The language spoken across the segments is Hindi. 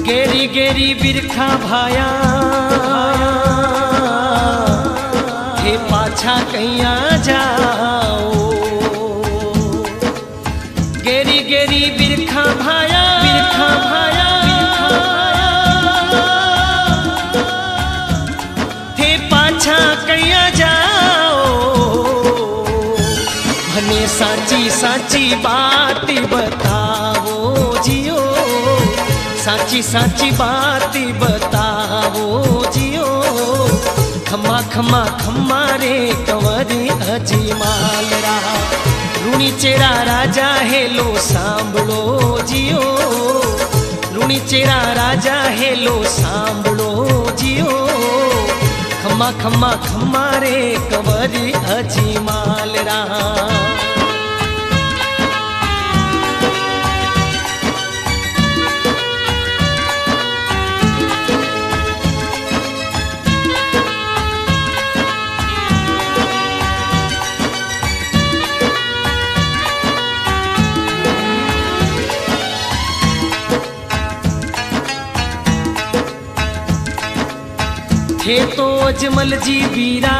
गेरी गेरी बिरखा भाया हे पाछा कैया जाओ। गेरी गेरी बिरखा भाया हे पाछा कैया जाओ। भने साची साची बात बताओ जियो, साची साची बात बताओ जियो। खम्मा खम्मा खम्मा रे कंवरी अजमालरा, रूणी चेरा राजा हेलो सांभळो जियो। रूणी चेरा राजा हेलो सांभळो जियो। खम्मा खम्मा खम्मा रे कंवरी अजमालरा। थे तो अजमल जी बीरा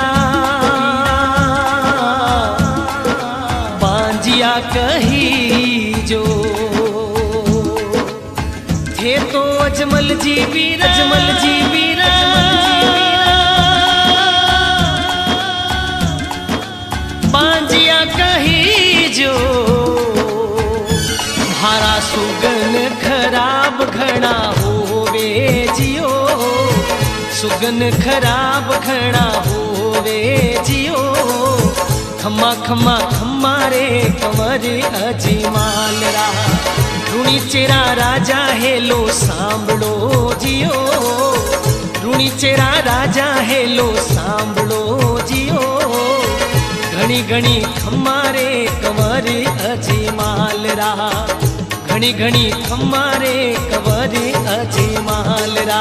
बांजिया कही जो। थे तो अजमल जी बीरा बांजिया कही जो। भारा सुगन खराब घना होवे जियो, सुगन खराब घना होवे जियो। खम्मा खम्मा खम्मा रे कंवरी अजमालरा, रूणी चेरा राजा हेलो सांभळो जियो। रूणी चेरा राजा हेलो सांभळो जियो। घणी घणी खम्मा रे कंवरी अजमालरा, घणी घणी खम्मा रे कंवरी अजमालरा।